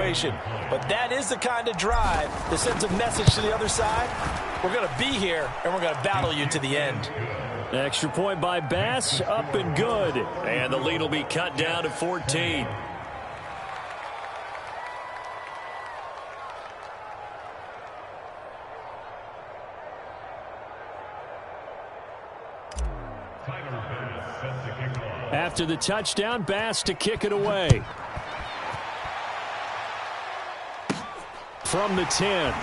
situation. But that is the kind of drive that sends a message to the other side. We're going to be here, and we're going to battle you to the end. Extra point by Bass, up and good. And the lead will be cut down to 14. After the touchdown, Bass to kick it away. From the 10.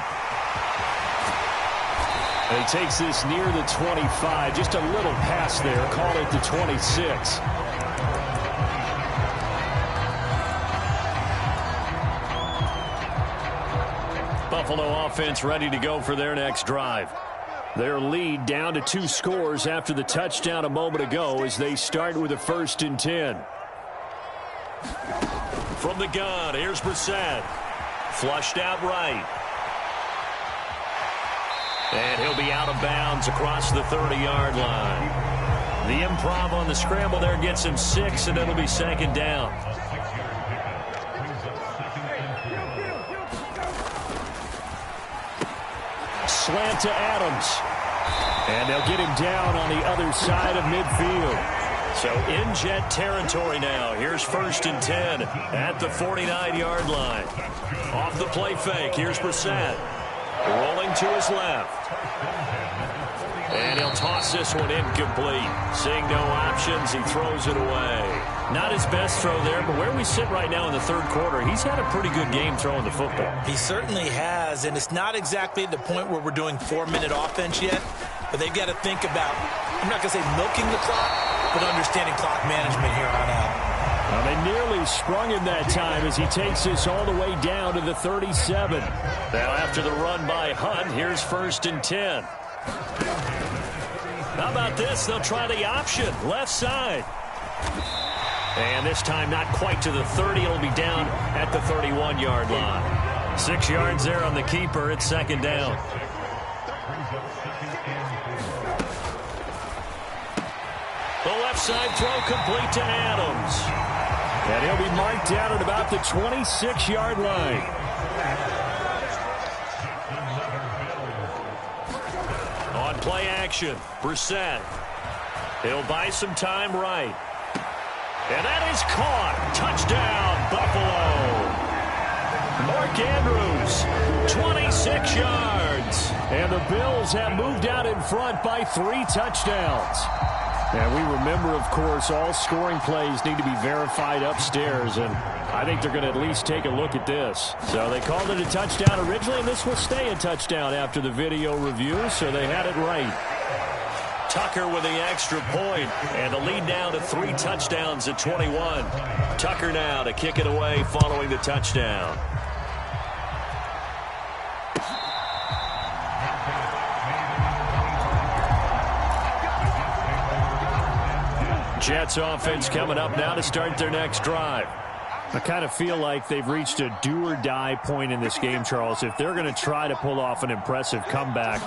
And he takes this near the 25. Just a little pass there. Call it the 26. Buffalo offense ready to go for their next drive. Their lead down to 2 scores after the touchdown a moment ago as they start with a 1st and 10. From the gun, here's Brissett. Flushed out right. And he'll be out of bounds across the 30-yard line. The improv on the scramble there gets him 6, and it'll be 2nd down. Slant to Adams. And they'll get him down on the other side of midfield. So in jet territory now. Here's 1st and 10 at the 49-yard line. Off the play fake. Here's Brissett. Rolling to his left. And he'll toss this one incomplete. Seeing no options, he throws it away. Not his best throw there, but where we sit right now in the 3rd quarter, he's had a pretty good game throwing the football. He certainly has, and it's not exactly at the point where we're doing 4-minute offense yet, but they've got to think about, I'm not going to say milking the clock, but understanding clock management here on out. Well, they nearly sprung him that time as he takes this all the way down to the 37. Now after the run by Hunt, here's 1st and 10. How about this? They'll try the option. Left side. And this time not quite to the 30. It'll be down at the 31-yard line. 6 yards there on the keeper. It's 2nd down. The left side throw complete to Adams. And he'll be marked down at about the 26-yard line. On play action, Brissett. He'll buy some time right. And that is caught. Touchdown, Buffalo. Mark Andrews, 26 yards. And the Bills have moved out in front by 3 touchdowns. And we remember, of course, all scoring plays need to be verified upstairs, and I think they're going to at least take a look at this. So they called it a touchdown originally, and this will stay a touchdown after the video review, so they had it right. Tucker with the extra point, and the lead down to 3 touchdowns at 21. Tucker now to kick it away following the touchdown. Jets offense coming up now to start their next drive. I kind of feel like they've reached a do-or-die point in this game, Charles. If they're going to try to pull off an impressive comeback,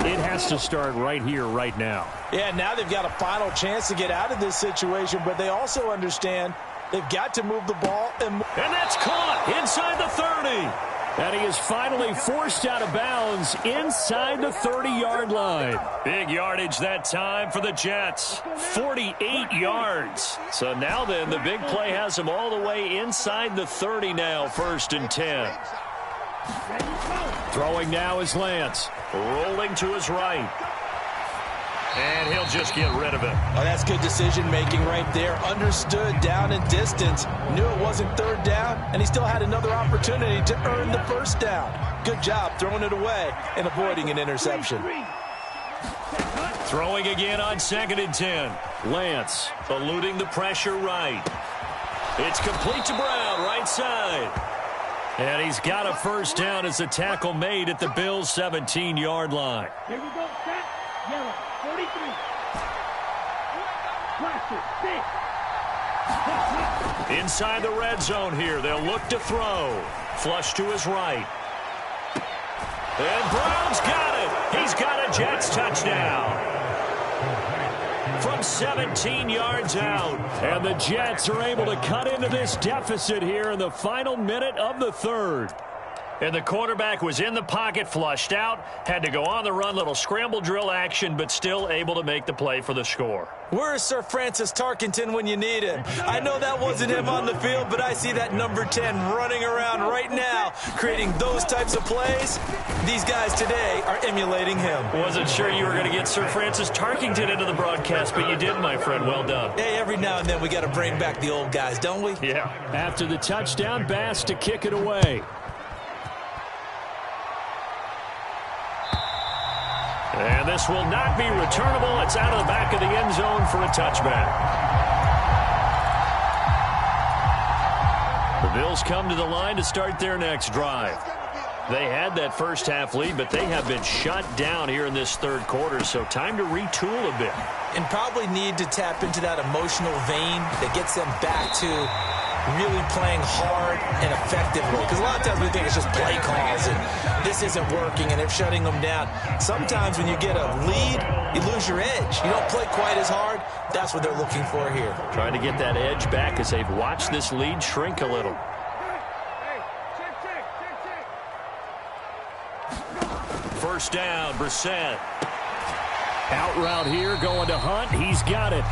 it has to start right here, right now. Yeah, now they've got a final chance to get out of this situation, but they also understand they've got to move the ball. And that's caught inside the 30. And he is finally forced out of bounds inside the 30-yard line. Big yardage that time for the Jets. 48 yards. So now then, the big play has them all the way inside the 30 now, 1st and 10. Throwing now is Lance. Rolling to his right. And he'll just get rid of it. Oh, that's good decision-making right there. Understood down and distance. Knew it wasn't 3rd down, and he still had another opportunity to earn the 1st down. Good job throwing it away and avoiding an interception. Throwing again on 2nd and 10. Lance eluding the pressure right. It's complete to Brown, right side. And he's got a 1st down as the tackle made at the Bills' 17-yard line. Here we go, set, yellow. 43. Inside the red zone here. They'll look to throw. Flush to his right. And Brown's got it. He's got a Jets touchdown. from 17 yards out. And the Jets are able to cut into this deficit here in the final minute of the third. And the quarterback was in the pocket, flushed out, had to go on the run, little scramble drill action, but still able to make the play for the score. Where's Sir Francis Tarkenton when you need him? I know that wasn't him on the field, but I see that number 10 running around right now, creating those types of plays. These guys today are emulating him. Wasn't sure you were going to get Sir Francis Tarkenton into the broadcast, but you did, my friend. Well done. Hey, every now and then we got to bring back the old guys, don't we? Yeah. After the touchdown, Bass to kick it away. And this will not be returnable. It's out of the back of the end zone for a touchback. The Bills come to the line to start their next drive. They had that first half lead, but they have been shut down here in this third quarter, so time to retool a bit. And probably need to tap into that emotional vein that gets them back to really playing hard and effectively. Because a lot of times we think it's just play calls and this isn't working and they're shutting them down. Sometimes when you get a lead, you lose your edge. You don't play quite as hard. That's what they're looking for here. Trying to get that edge back as they've watched this lead shrink a little. First down, Brissett. Out route here, going to Hunt. He's got it.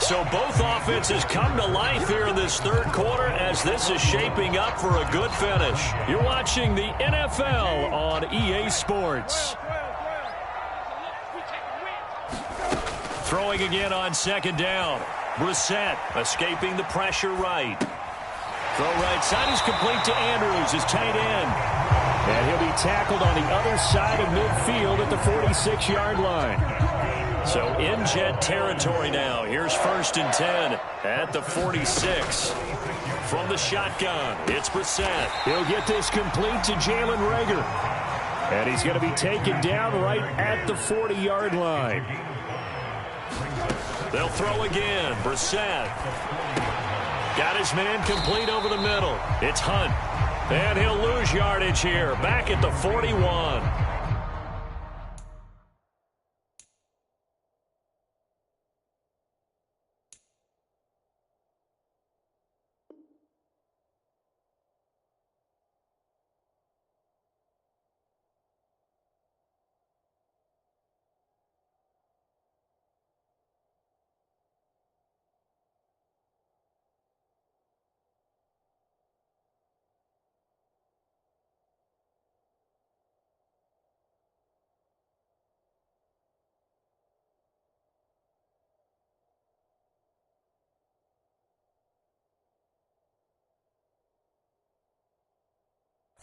So both offenses come to life here in this third quarter as this is shaping up for a good finish. You're watching the NFL on EA Sports. Throwing again on second down. Brissett escaping the pressure right. Throw right side is complete to Andrews, his tight end. And he'll be tackled on the other side of midfield at the 46-yard line. So in Jet territory now. Here's 1st and 10 at the 46. From the shotgun, it's Brissett. He'll get this complete to Jalen Reagor. And he's going to be taken down right at the 40-yard line. They'll throw again. Brissett. Got his man complete over the middle. It's Hunt. And he'll lose yardage here. Back at the 41.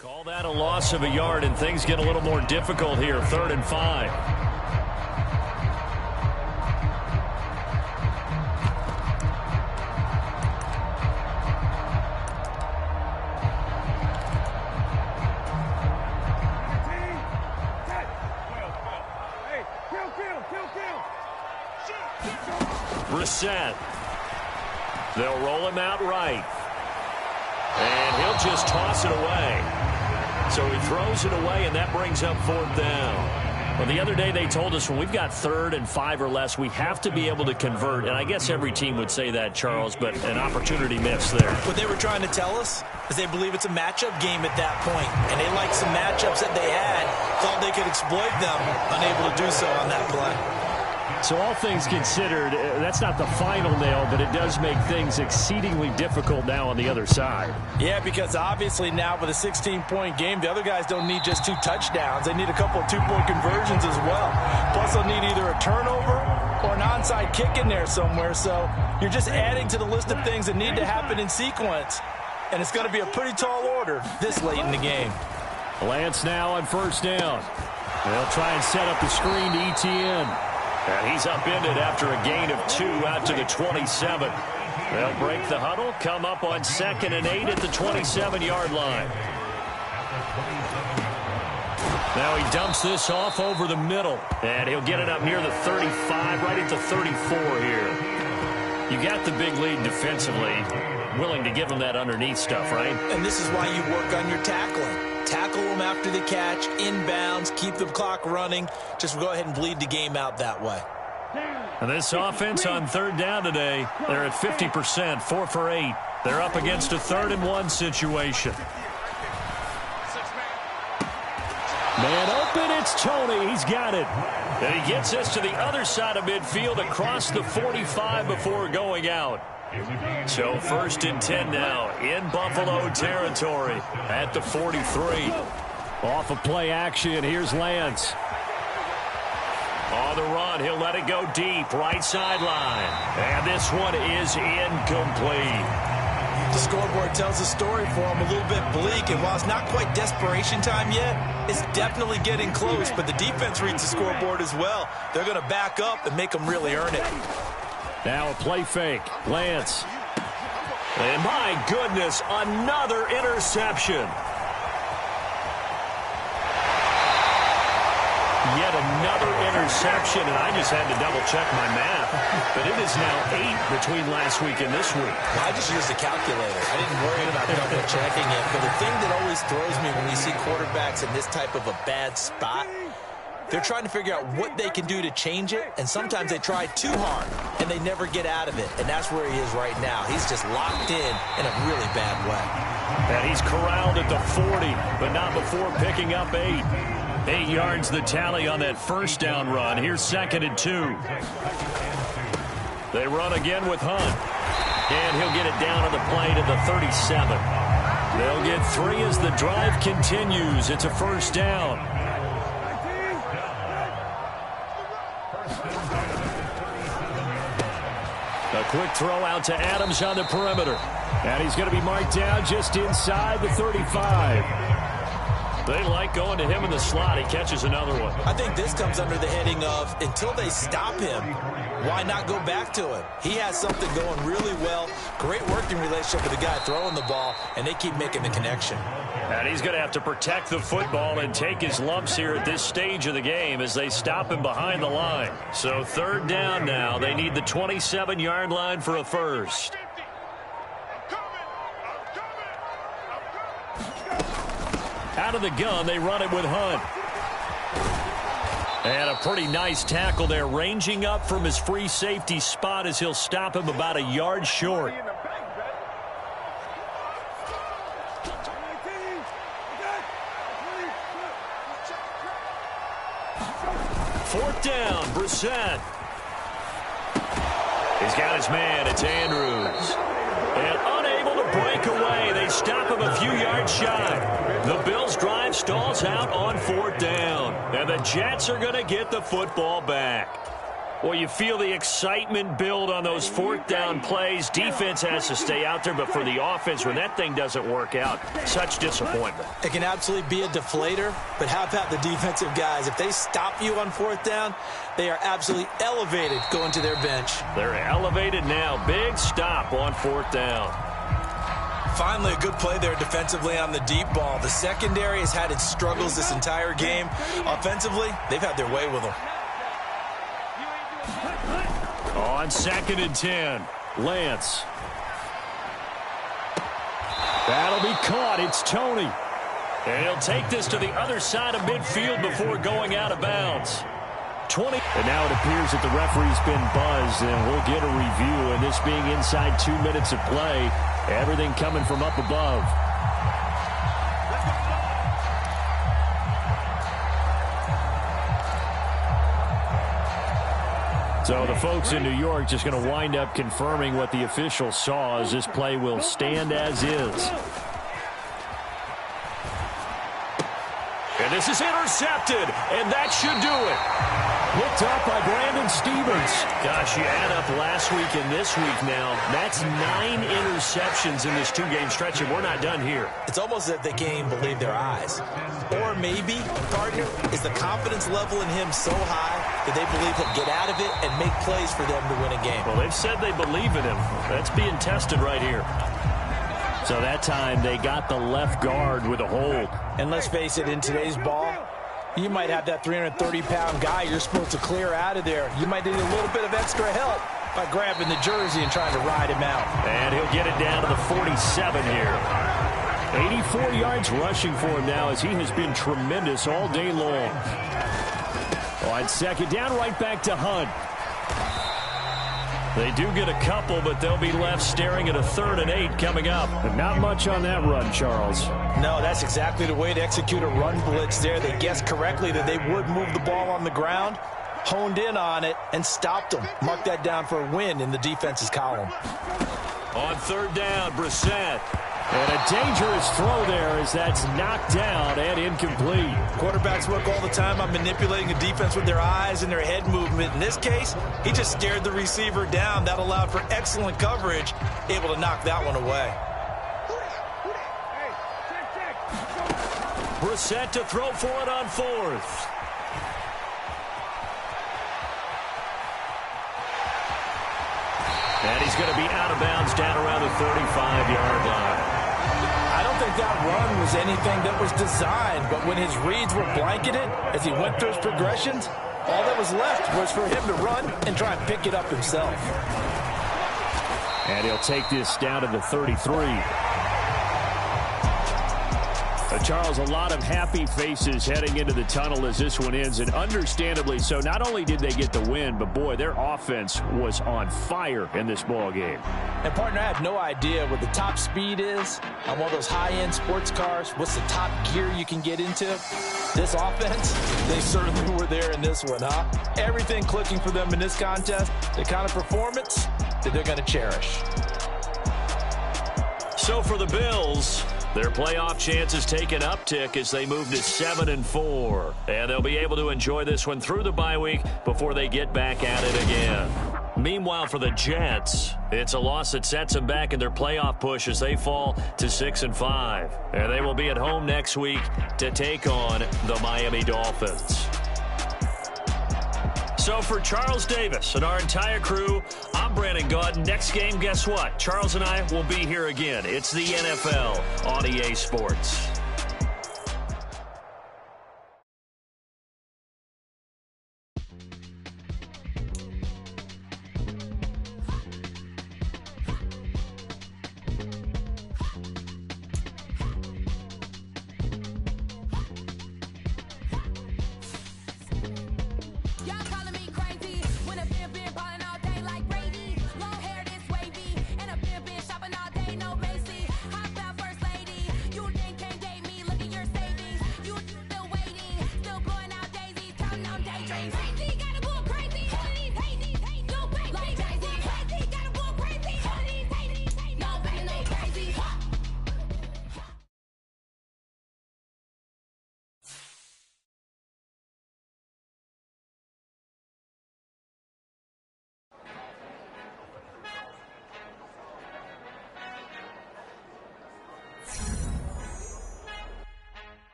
Call that a loss of a yard, and things get a little more difficult here. 3rd and 5. Brissett. They'll roll him out right. And he'll just toss it away. So he throws it away, and that brings up 4th down. Well, the other day they told us when we've got 3rd and 5 or less, we have to be able to convert. And I guess every team would say that, Charles, but an opportunity missed there. What they were trying to tell us is they believe it's a matchup game at that point. And they liked some matchups that they had, thought they could exploit them, unable to do so on that play. So all things considered, that's not the final nail, but it does make things exceedingly difficult now on the other side. Yeah, because obviously now with a 16-point game, the other guys don't need just 2 touchdowns. They need a couple of 2-point conversions as well. Plus they'll need either a turnover or an onside kick in there somewhere. So you're just adding to the list of things that need to happen in sequence. And it's going to be a pretty tall order this late in the game. Lance now on 1st down. They'll try and set up the screen to ETN. And he's upended after a gain of 2 out to the 27. They'll break the huddle, come up on 2nd and 8 at the 27-yard line. Now he dumps this off over the middle, and he'll get it up near the 35, right at the 34 here. You got the big lead defensively, willing to give him that underneath stuff, right? And this is why you work on your tackling. Tackle them after the catch, inbounds, keep the clock running. Just go ahead and bleed the game out that way. And this offense on third down today, they're at 50%, 4 for 8. They're up against a 3rd and 1 situation. Man open, it's Tony. He's got it. And he gets us to the other side of midfield across the 45 before going out. So 1st and 10 now in Buffalo territory at the 43. Off of play action, here's Lance. On the run, he'll let it go deep, right sideline. And this one is incomplete. The scoreboard tells a story for him, a little bit bleak, and while it's not quite desperation time yet, it's definitely getting close, but the defense reads the scoreboard as well. They're going to back up and make them really earn it. Now a play fake. Lance. And my goodness, another interception. Yet another interception, and I just had to double-check my math. But it is now 8 between last week and this week. I just used a calculator. I didn't worry about double-checking it. But the thing that always throws me when you see quarterbacks in this type of a bad spot, they're trying to figure out what they can do to change it, and sometimes they try too hard, and they never get out of it. And that's where he is right now. He's just locked in a really bad way. And he's corralled at the 40, but not before picking up 8. 8 yards the tally on that first down run. Here's 2nd and 2. They run again with Hunt. And he'll get it down on the play to the 37. They'll get 3 as the drive continues. It's a first down. A quick throw out to Adams on the perimeter. And he's going to be marked down just inside the 35. They like going to him in the slot. He catches another one. I think this comes under the heading of, until they stop him, why not go back to him? He has something going really well. Great working relationship with the guy throwing the ball, and they keep making the connection. And he's going to have to protect the football and take his lumps here at this stage of the game as they stop him behind the line. So 3rd down now. They need the 27-yard line for a first. Out of the gun, they run it with Hunt. And a pretty nice tackle there, ranging up from his free safety spot as he'll stop him about a yard short. Fourth down, Brissett. He's got his man, it's Andrews. And unable to break away, they stop him a few yards shy. The Bills' drive stalls out on 4th down. And the Jets are going to get the football back. Well, you feel the excitement build on those 4th down plays. Defense has to stay out there, but for the offense, when that thing doesn't work out, such disappointment. It can absolutely be a deflator, but how about the defensive guys? If they stop you on 4th down, they are absolutely elevated going to their bench. They're elevated now. Big stop on 4th down. Finally, a good play there defensively on the deep ball. The secondary has had its struggles this entire game. Offensively, they've had their way with them. On 2nd and 10, Lance. That'll be caught. It's Tony. And he'll take this to the other side of midfield before going out of bounds. 20. And now it appears that the referee's been buzzed, and we'll get a review. And this being inside 2 minutes of play, everything coming from up above. So the folks in New York just going to wind up confirming what the official saw, as this play will stand as is. And this is intercepted, and that should do it. Picked up by Brandon Stevens. Gosh, you add up last week and this week now. That's 9 interceptions in this 2-game stretch, and we're not done here. It's almost as if they can't even believe their eyes. Or maybe, partner, is the confidence level in him so high that they believe he'll get out of it and make plays for them to win a game. Well, they've said they believe in him. That's being tested right here. So that time they got the left guard with a hold. And let's face it, in today's ball, you might have that 330-pound guy you're supposed to clear out of there. You might need a little bit of extra help by grabbing the jersey and trying to ride him out. And he'll get it down to the 47 here. 84 yards rushing for him now, as he has been tremendous all day long. On 2nd down, right back to Hunt. They do get a couple, but they'll be left staring at a 3rd and 8 coming up. But not much on that run, Charles. No, that's exactly the way to execute a run blitz there. They guessed correctly that they would move the ball on the ground, honed in on it, and stopped them. Mark that down for a win in the defense's column. On 3rd down, Brissett. And a dangerous throw there as that's knocked down and incomplete. Quarterbacks work all the time on manipulating a defense with their eyes and their head movement. In this case, he just stared the receiver down. That allowed for excellent coverage, able to knock that one away. Brissett to throw for it on 4th. And he's going to be out of bounds down around the 35-yard line. I don't think that run was anything that was designed, but when his reads were blanketed as he went through his progressions, all that was left was for him to run and try and pick it up himself. And he'll take this down to the 33. Charles, a lot of happy faces heading into the tunnel as this one ends, and understandably so. Not only did they get the win, but, boy, their offense was on fire in this ball game. And, partner, I have no idea what the top speed is on one of those high-end sports cars. What's the top gear you can get into? This offense, they certainly were there in this one, huh? Everything clicking for them in this contest, the kind of performance that they're going to cherish. So for the Bills, their playoff chances take an uptick as they move to 7-4. And they'll be able to enjoy this one through the bye week before they get back at it again. Meanwhile, for the Jets, it's a loss that sets them back in their playoff push as they fall to 6-5. And they will be at home next week to take on the Miami Dolphins. So for Charles Davis and our entire crew, I'm Brandon Gaudin. Next game, guess what? Charles and I will be here again. It's the NFL on EA Sports.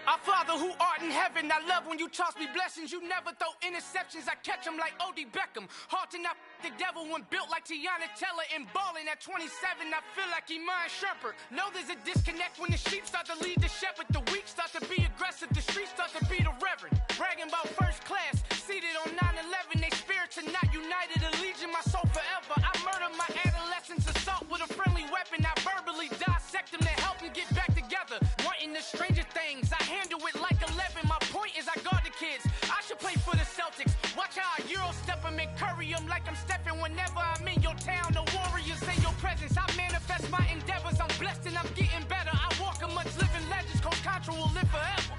Our Father who art in heaven, I love when you toss me blessings. You never throw interceptions, I catch them like O.D. Beckham. Hard to not the devil when built like Tiana Teller and balling at 27. I feel like Iman Shumpert. Know there's a disconnect when the sheep start to lead the shepherd. The weak start to be aggressive, the streets start to be the reverend. Bragging about first class, seated on 9/11. They spirits are not united, a legion, my soul forever. I murdered my adolescence, assault with a friendly weapon. I verbally dissect them to help them get back together. Wanting the stranger things, I handle it like 11. My point is I guard the kids. I should play for the Celtics. Watch how I Euro step them and curry them like I'm stepping whenever I'm in your town. The Warriors in your presence. I manifest my endeavors. I'm blessed and I'm getting better. I walk amongst living legends. Coach Contra will live forever.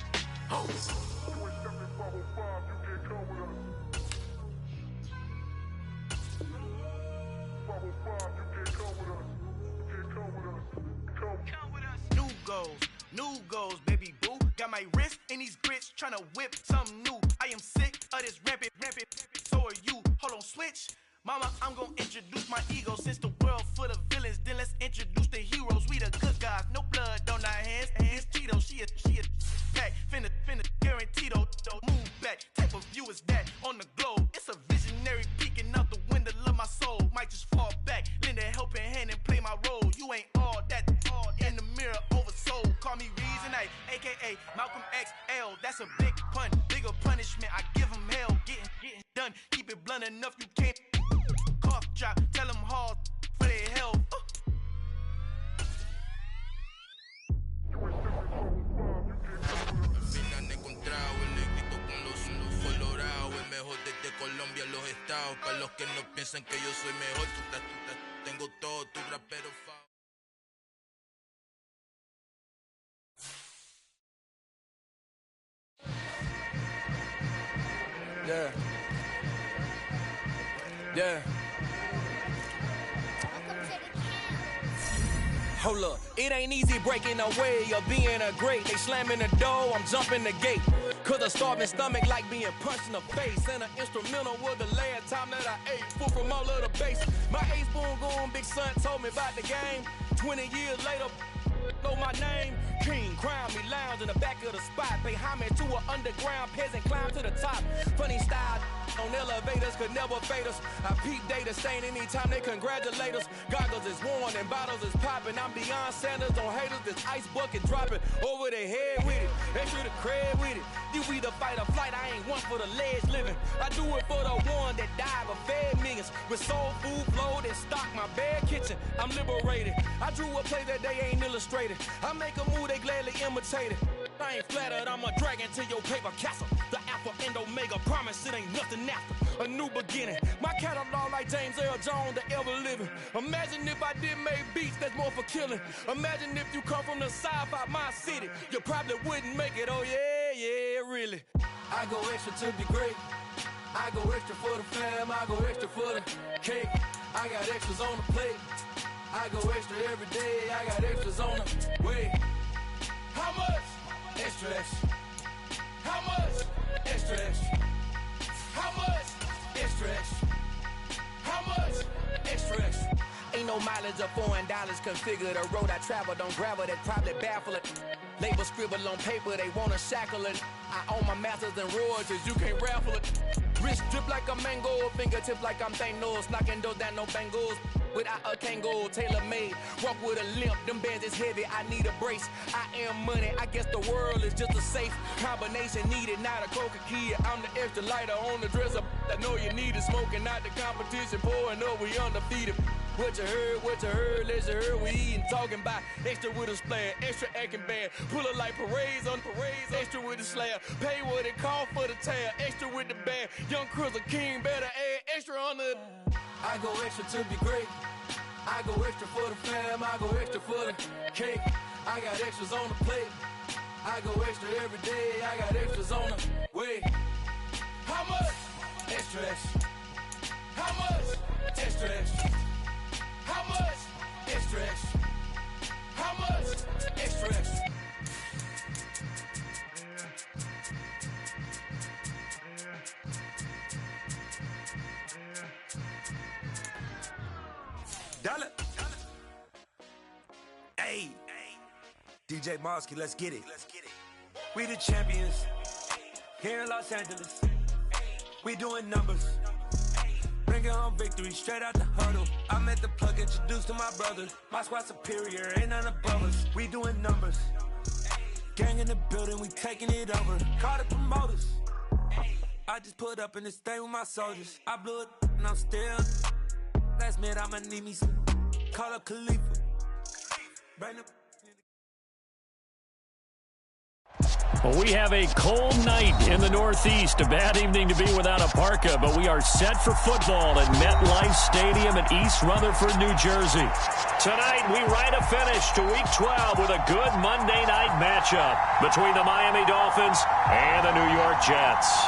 Oh. New goals, baby boo. Got my wrist in these grits, tryna whip something new. I am sick of this rampant. So are you. Hold on, switch. Mama, I'm gonna introduce my ego. Since the world full of villains, then let's introduce the heroes. We the good guys, no blood on our hands. Hands Tito, she a pack. Finna, guaranteed though. Move back, type of view is that on the globe. It's a visionary peeking out the window of my soul. Might just fall back, lend a helping hand and play my role. You ain't all that in the mirror oversold. Call me Reason A, a.k.a. Malcolm XL. That's a big pun, bigger punishment. I give him hell, getting done. Keep it blunt enough, you can't. Cough drop, tell them hard for their health. Han encontrado el negrito con los ojos colorados, el mejor desde Colombia, los Estados los que no piensan que yo soy mejor. Tengo todo tu rapero favorito. Yeah. Yeah. Hold up, it ain't easy breaking away or being a great. They slamming the door, I'm jumping the gate. Cause a starving stomach like being punched in the face. And an instrumental was the last time that I ate. Full from all of the bass. My ace boom going big son told me about the game. 20 years later, know my name. King, crown me, lounge in the back of the spot. Pay homage to an underground peasant, climb to the top. Funny style on elevators could never fade us. I peep data stain anytime they congratulate us. Goggles is worn and bottles is popping. I'm Deion Sanders on haters, this ice bucket dropping over their head with it. Extra the cred with it. You either fight or flight, I ain't one for the ledge living. I do it for the one that died but fed millions. With soul food flowed and stock my bad kitchen. I'm liberated. I drew a play that they ain't illustrated. I make a move, they gladly imitate it. I ain't flattered, I'm a dragon to your paper castle. The alpha and omega, promise it ain't nothing after. A new beginning. My catalog like James Earl Jones, the ever living. Imagine if I did make beats that's more for killing. Imagine if you come from the south out my city. You probably wouldn't make it, oh yeah, really. I go extra to be great. I go extra for the fam, I go extra for the cake. I got extras on the plate. I go extra every day, I got extras on the way. How much? Extra, extra. How much? Extra, extra. How much? Extra, extra. How much? Extra, extra. Ain't no mileage of $4 configure the road I travel. Don't gravel, that probably baffle it. Label scribble on paper, they wanna shackle it. I own my masters and royalties, you can't raffle it. Wrist drip like a mango, fingertip like I'm Thanos. Knocking doors down, no bangles. Without a Kango, tailor-made. Walk with a limp, them bands is heavy, I need a brace. I am money, I guess the world is just a safe combination needed, not a coca key. I'm the extra lighter on the dresser. I know you need it, smoking out the competition, pouring up, we undefeated. What you heard, let's heard, we eating, talking about extra with a splash, extra acting bad, pull it like parades on parades, extra with the slab, pay what it cost for the tab, extra with the bag, young Chris a king, better add extra on the. I go extra to be great, I go extra for the fam, I go extra for the cake, I got extras on the plate, I go extra every day, I got extras on the way. How much? Extra, extra. How much? Extra, extra. How much? Extra, extra. How much? Extra, extra. Dollar. Hey. DJ Mosky, let's get it. We the champions. Here in Los Angeles. We doing numbers. Bringing home victory straight out the huddle. I met the plug, introduced to my brother. My squad superior, ain't none above us. We doing numbers. Gang in the building, we taking it over. Call the promoters. I just put up in this thing with my soldiers. I blew it and I'm still. Last minute I'ma need me some. Call up Khalifa. Bring up. Well, we have a cold night in the Northeast. A bad evening to be without a parka, but we are set for football at MetLife Stadium in East Rutherford, New Jersey. Tonight, we write a finish to Week 12 with a good Monday night matchup between the Miami Dolphins and the New York Jets.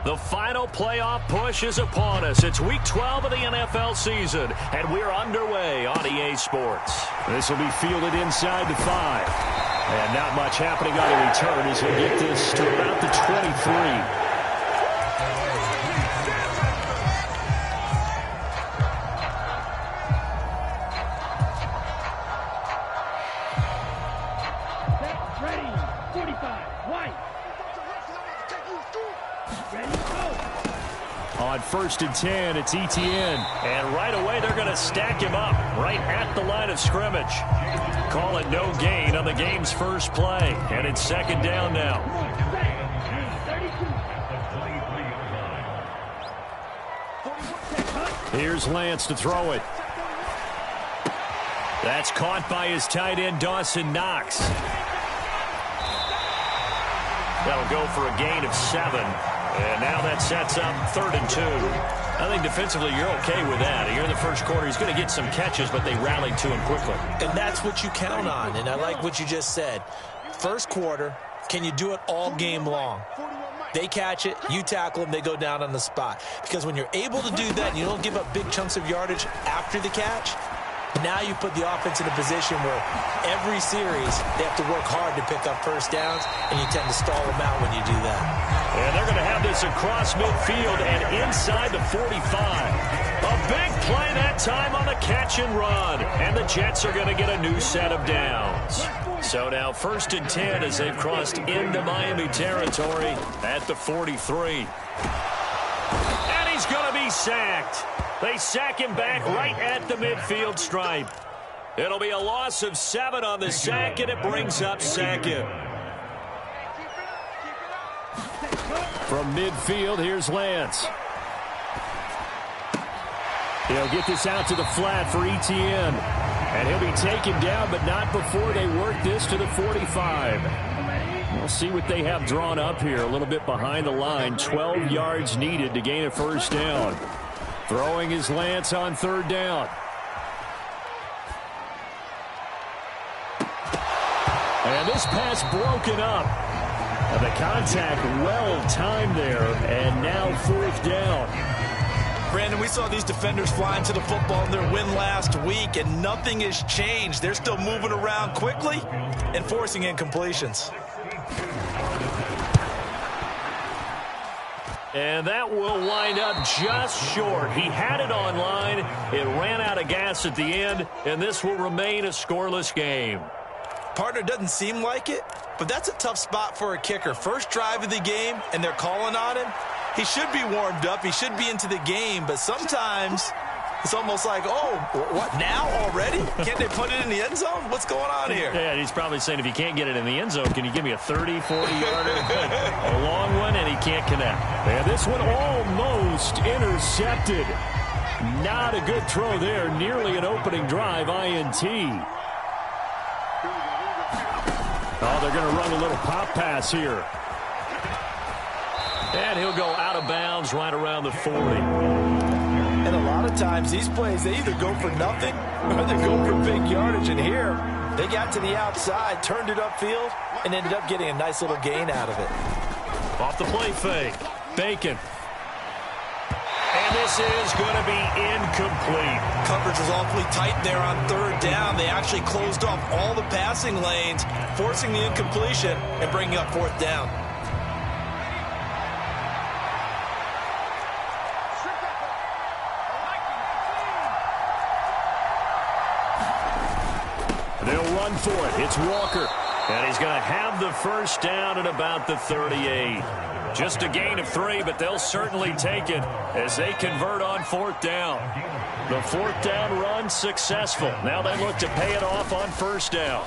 The final playoff push is upon us. It's Week 12 of the NFL season, and we're underway on EA Sports. This will be fielded inside the 5. And not much happening on the return as we get this to about the 23. Set, first and 10. It's Etienne. And right away, they're going to stack him up right at the line of scrimmage. Call it no gain on the game's first play. And it's second down now. Here's Lance to throw it. That's caught by his tight end, Dawson Knox. That'll go for a gain of 7. And now that sets up 3rd and 2. I think defensively you're okay with that. Here in the first quarter, he's going to get some catches, but they rallied to him quickly. And that's what you count on, and I like what you just said. First quarter, can you do it all game long? They catch it, you tackle them, they go down on the spot. Because when you're able to do that and you don't give up big chunks of yardage after the catch, now you put the offense in a position where every series they have to work hard to pick up first downs, and you tend to stall them out when you do that. And they're going to have this across midfield and inside the 45. A big play that time on the catch and run. And the Jets are going to get a new set of downs. So now 1st and 10 as they've crossed into Miami territory at the 43. And he's going to be sacked. They sack him back right at the midfield stripe. It'll be a loss of 7 on the sack, and it brings up 2nd. From midfield, here's Lance. He'll get this out to the flat for Etienne. And he'll be taken down, but not before they work this to the 45. We'll see what they have drawn up here. A little bit behind the line. 12 yards needed to gain a first down. Throwing his Lance on 3rd down. And this pass broken up. And the contact well timed there. And now 4th down. Brandon, we saw these defenders flying to the football in their win last week, and nothing has changed. They're still moving around quickly and forcing incompletions. And that will wind up just short. He had it on line. It ran out of gas at the end, and this will remain a scoreless game. Partner, doesn't seem like it, but that's a tough spot for a kicker. First drive of the game, and they're calling on him. He should be warmed up. He should be into the game, but sometimes it's almost like, oh, what, now already? Can't they put it in the end zone? What's going on here? Yeah, he's probably saying, if you can't get it in the end zone, can you give me a 30, 40-yarder? A long one, and he can't connect. And this one almost intercepted. Not a good throw there. Nearly an opening drive, INT. Oh, they're going to run a little pop pass here. And he'll go out of bounds right around the 40. And a lot of times these plays, they either go for nothing or they go for big yardage. And here, they got to the outside, turned it upfield, and ended up getting a nice little gain out of it. Off the play fake. Bacon. And this is going to be incomplete. Coverage was awfully tight there on 3rd down. They actually closed off all the passing lanes, forcing the incompletion and bringing up 4th down. They'll run for it. It's Walker. And he's going to have the first down at about the 38. Just a gain of 3, but they'll certainly take it as they convert on 4th down. The 4th down run successful. Now they look to pay it off on 1st down.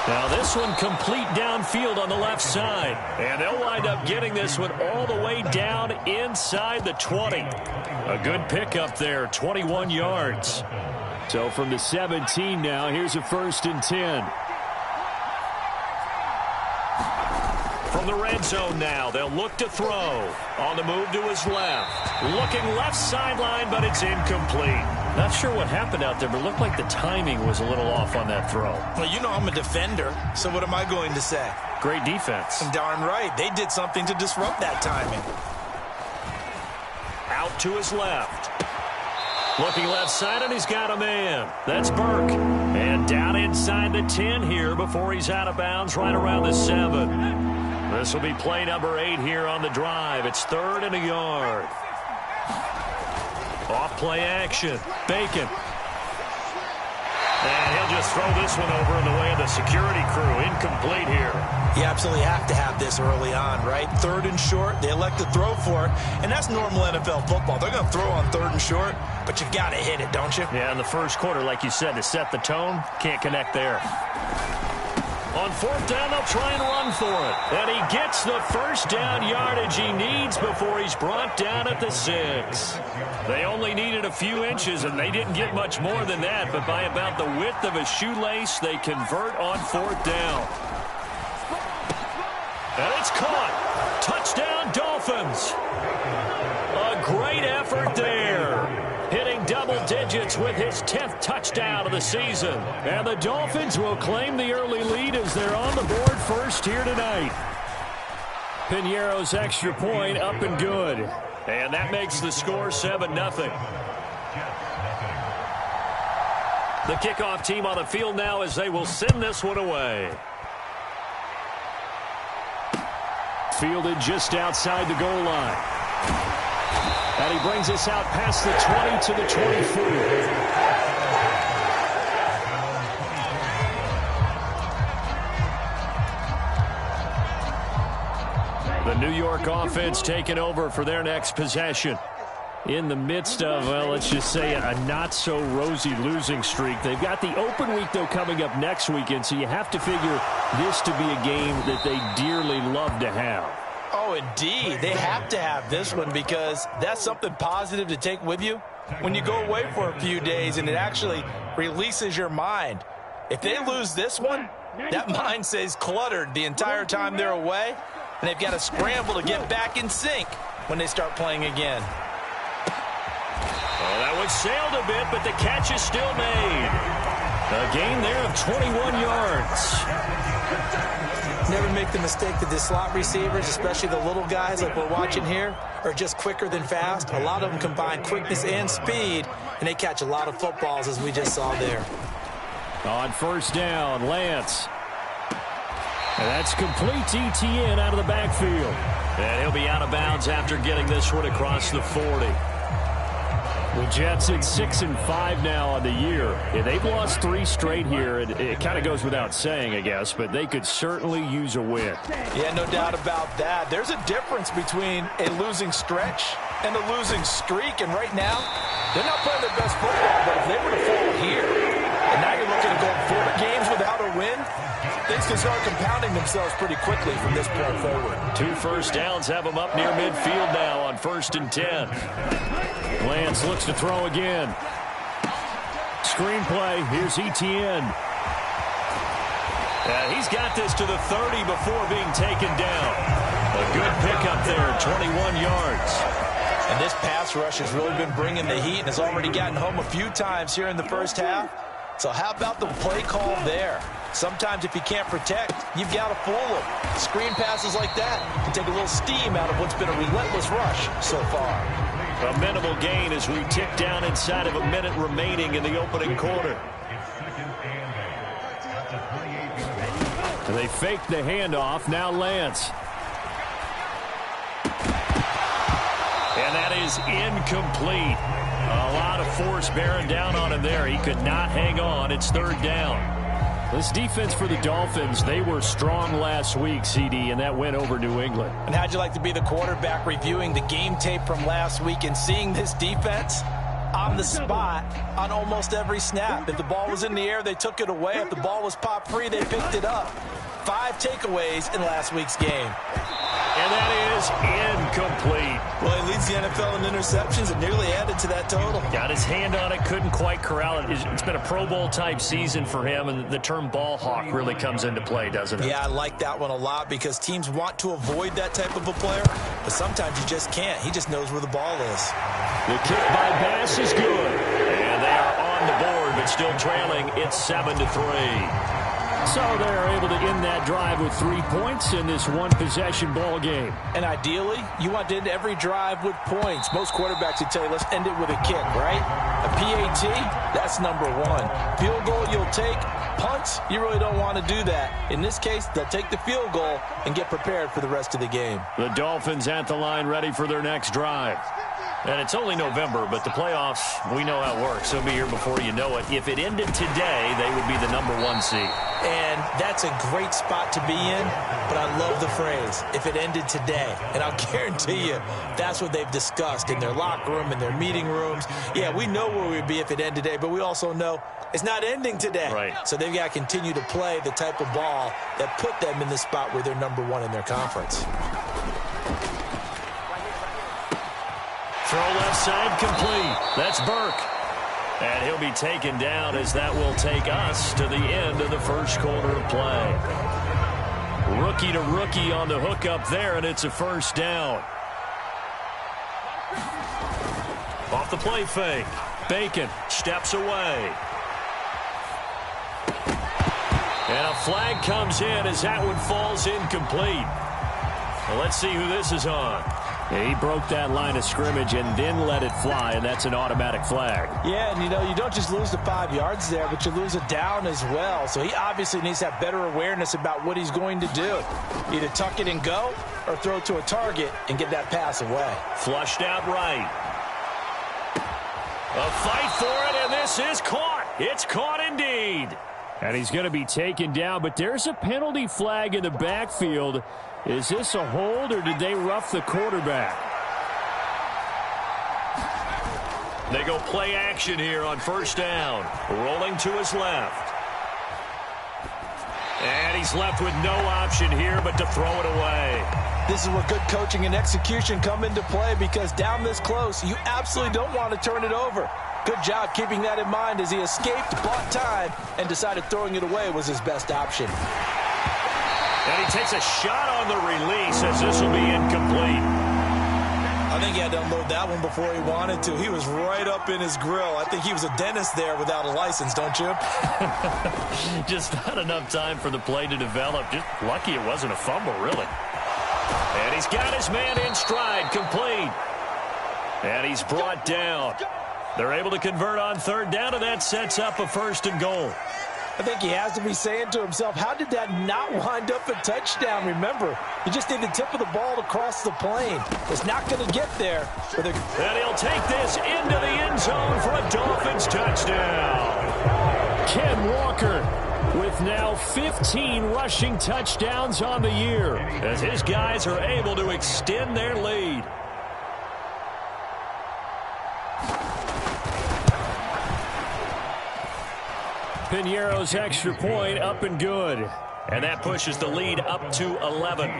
Now this one complete downfield on the left side. And they'll wind up getting this one all the way down inside the 20. A good pickup there, 21 yards. So from the 17 now, here's a 1st and 10. From the red zone now, they'll look to throw. On the move to his left. Looking left sideline, but it's incomplete. Not sure what happened out there, but it looked like the timing was a little off on that throw. Well, you know I'm a defender, so what am I going to say? Great defense. Darn right. They did something to disrupt that timing. Out to his left. Looking left side, and he's got a man. That's Burke. And down inside the 10 here before he's out of bounds right around the 7. This will be play number 8 here on the drive. It's 3rd and a yard. Off play action. Bacon. And he'll just throw this one over in the way of the security crew. Incomplete here. You absolutely have to have this early on, right? 3rd and short, they elect to throw for it, and that's normal NFL football. They're going to throw on 3rd and short, but you've got to hit it, don't you? Yeah, in the first quarter, like you said, to set the tone, can't connect there. On 4th down, they'll try and run for it. And he gets the first down yardage he needs before he's brought down at the 6. They only needed a few inches, and they didn't get much more than that. But by about the width of a shoelace, they convert on 4th down. And it's caught. Touchdown, Dolphins. A great effort there. Hitting double digits with his 10th touchdown of the season. And the Dolphins will claim the early lead as they're on the board first here tonight. Piñeiro's extra point up and good. And that makes the score 7-0. The kickoff team on the field now as they will send this one away. Fielded just outside the goal line. And he brings us out past the 20 to the 24. The New York offense taking over for their next possession. In the midst of, well, let's just say a not-so-rosy losing streak. They've got the open week, though, coming up next weekend, so you have to figure this to be a game that they dearly love to have. Oh, indeed. They have to have this one because that's something positive to take with you when you go away for a few days, and it actually releases your mind. If they lose this one, that mind stays cluttered the entire time they're away, and they've got to scramble to get back in sync when they start playing again. Oh, that one sailed a bit, but the catch is still made. A gain there of 21 yards. Never make the mistake that the slot receivers, especially the little guys like we're watching here, are just quicker than fast. A lot of them combine quickness and speed, and they catch a lot of footballs, as we just saw there. On 1st down, Lance. And that's complete to Etienne out of the backfield. And he'll be out of bounds after getting this one across the 40. The Jets at 6-5 now on the year. Yeah, they've lost 3 straight here. It kind of goes without saying, I guess, but they could certainly use a win. Yeah, no doubt about that. There's a difference between a losing stretch and a losing streak, and right now, they're not playing their best football, but if they were to fall here, and now you're looking at going 4 games without a win, things can start compounding themselves pretty quickly from this point forward. 2 first downs have them up near midfield now on 1st and 10. Lance looks to throw again. Screenplay. Here's Etienne. He's got this to the 30 before being taken down. A good pickup there, 21 yards. And this pass rush has really been bringing the heat and has already gotten home a few times here in the first half. So how about the play call there? Sometimes if you can't protect, you've got to fool them. Screen passes like that can take a little steam out of what's been a relentless rush so far. A minimal gain as we tick down inside of a minute remaining in the opening quarter. And they fake the handoff. Now Lance. And that is incomplete. A lot of force bearing down on him there. He could not hang on. It's 3rd down. This defense for the Dolphins, they were strong last week, CD, and that went over New England. And how'd you like to be the quarterback reviewing the game tape from last week and seeing this defense on the spot on almost every snap? If the ball was in the air, they took it away. If the ball was pop free, they picked it up. 5 takeaways in last week's game. And that is incomplete. Well, he leads the NFL in interceptions and nearly added to that total. Got his hand on it, couldn't quite corral it. It's been a Pro Bowl-type season for him, and the term ball hawk really comes into play, doesn't it? Yeah, I like that one a lot because teams want to avoid that type of a player, but sometimes you just can't. He just knows where the ball is. The kick by Bass is good. And they are on the board, but still trailing. It's 7-3. So they're able to end that drive with 3 points in this one-possession ball game. And ideally, you want to end every drive with points. Most quarterbacks would tell you, let's end it with a kick, right? A PAT, that's number 1. Field goal you'll take. Punts, you really don't want to do that. In this case, they'll take the field goal and get prepared for the rest of the game. The Dolphins at the line ready for their next drive. And it's only November, but the playoffs, we know how it works. They'll be here before you know it. If it ended today, they would be the #1 seed. And that's a great spot to be in, but I love the phrase, if it ended today. And I'll guarantee you, that's what they've discussed in their locker room, in their meeting rooms. Yeah, we know where we'd be if it ended today, but we also know it's not ending today. Right. So they've got to continue to play the type of ball that put them in the spot where they're #1 in their conference. Throw left side complete. That's Burke. And he'll be taken down as that will take us to the end of the first quarter of play. Rookie to rookie on the hookup there, and it's a first down. Off the play fake. Bacon steps away. And a flag comes in as that one falls incomplete. Well, let's see who this is on. Yeah, he broke that line of scrimmage and then let it fly, and that's an automatic flag. Yeah, and you don't just lose the 5 yards there, but you lose it down as well. So he obviously needs to have better awareness about what he's going to do. Either tuck it and go or throw it to a target and get that pass away. Flushed out right. A fight for it, and this is caught. It's caught indeed. And he's going to be taken down, but there's a penalty flag in the backfield. Is this a hold, or did they rough the quarterback? They go play action here on first down. Rolling to his left. And he's left with no option here but to throw it away. This is where good coaching and execution come into play, because down this close, you absolutely don't want to turn it over. Good job keeping that in mind as he escaped, bought time, and decided throwing it away was his best option. And he takes a shot on the release as this will be incomplete. I think he had to unload that one before he wanted to. He was right up in his grill. I think he was a dentist there without a license, don't you? Just not enough time for the play to develop. Just lucky it wasn't a fumble, really. And he's got his man in stride, complete. And he's brought down. They're able to convert on third down, and that sets up a 1st and goal. I think he has to be saying to himself, how did that not wind up a touchdown? Remember, you just need the tip of the ball to cross the plane. It's not going to get there. And he'll take this into the end zone for a Dolphins touchdown. Ken Walker with now 15 rushing touchdowns on the year, as his guys are able to extend their lead. Piñeiro's extra point up and good. And that pushes the lead up to 11.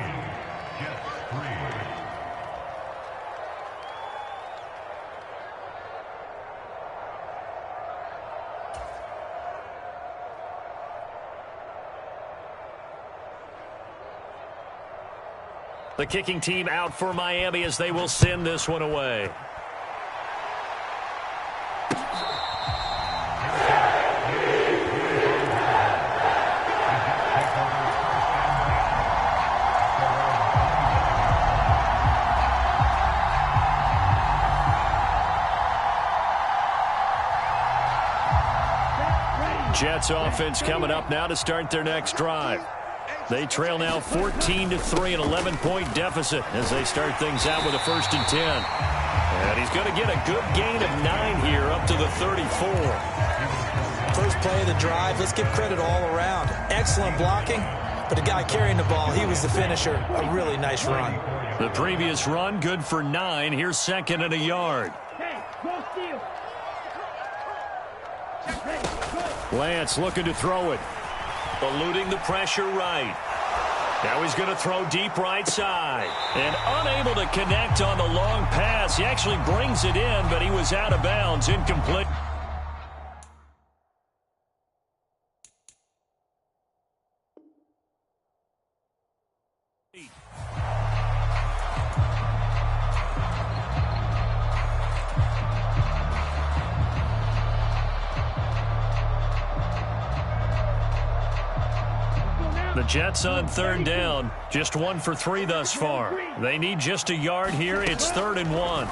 The kicking team out for Miami as they will send this one away. Jets offense coming up now to start their next drive. They trail now 14-3, an 11-point deficit as they start things out with a 1st and 10. And he's going to get a good gain of 9 here up to the 34. First play of the drive, let's give credit all around. Excellent blocking, but the guy carrying the ball, he was the finisher. A really nice run. The previous run, good for 9. Here's 2nd and a yard. Lance looking to throw it. Eluding the pressure right. Now he's going to throw deep right side. And unable to connect on the long pass. He actually brings it in, but he was out of bounds, incomplete. The Jets on 3rd down, just 1 for 3 thus far. They need just a yard here. It's 3rd and 1.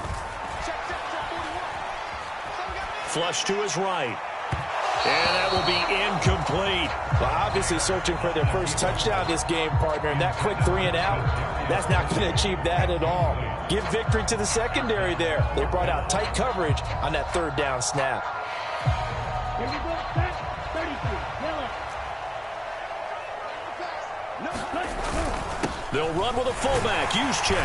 Flush to his right. And that will be incomplete. Well, obviously searching for their first touchdown this game, partner. And that quick 3 and out, That's not going to achieve that at all. Give victory to the secondary there. They brought out tight coverage on that third down snap. Here we go, set. 33, yellow. They'll run with a fullback, Juszczyk.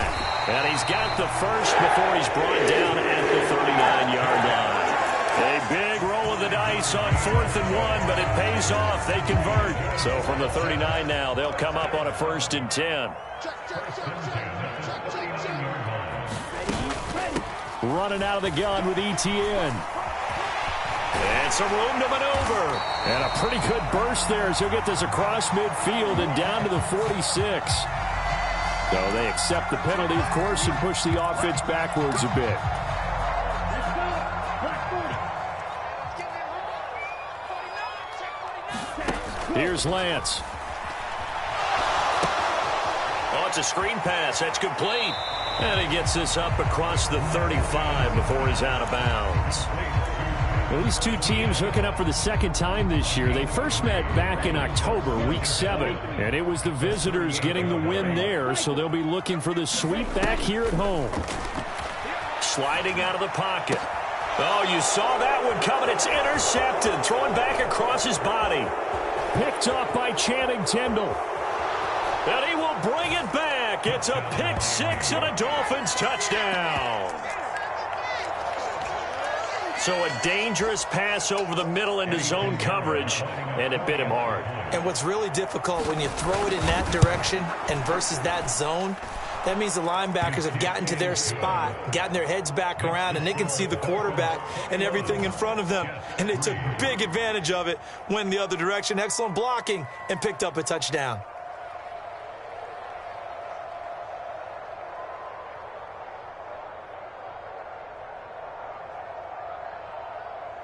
And he's got the first before he's brought down at the 39-yard line. A big roll of the dice on 4th and 1, but it pays off. They convert. So from the 39 now, they'll come up on a 1st and 10. Running out of the gun with ETN. And some room to maneuver. And a pretty good burst there as he'll get this across midfield and down to the 46. So they accept the penalty, of course, and push the offense backwards a bit. Here's Lance. Oh, it's a screen pass. That's complete. And he gets this up across the 35 before he's out of bounds. Well, these two teams hooking up for the second time this year. They first met back in October, week 7. And it was the visitors getting the win there, so they'll be looking for the sweep back here at home. Sliding out of the pocket. Oh, you saw that one coming. It's intercepted. Throwing back across his body. Picked up by Channing Tindall. And he will bring it back. It's a pick 6 and a Dolphins touchdown. So a dangerous pass over the middle into zone coverage, and it bit him hard. And what's really difficult when you throw it in that direction and versus that zone, that means the linebackers have gotten to their spot, gotten their heads back around, and they can see the quarterback and everything in front of them. And they took big advantage of it, went the other direction. Excellent blocking, and picked up a touchdown.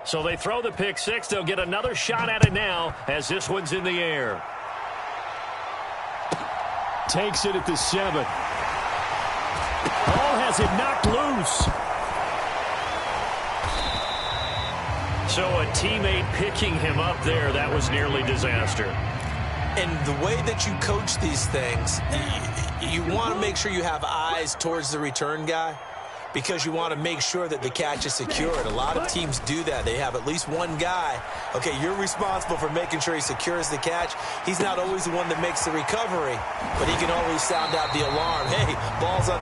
So they throw the pick 6. They'll get another shot at it now as this one's in the air. Takes it at the 7. Ball has it knocked loose. So a teammate picking him up there, that was nearly disaster. And the way that you coach these things, you want to make sure you have eyes towards the return guy, because you want to make sure that the catch is secured. A lot of teams do that. They have at least one guy. Okay, you're responsible for making sure he secures the catch. He's not always the one that makes the recovery, but he can always sound out the alarm. Hey, ball's on.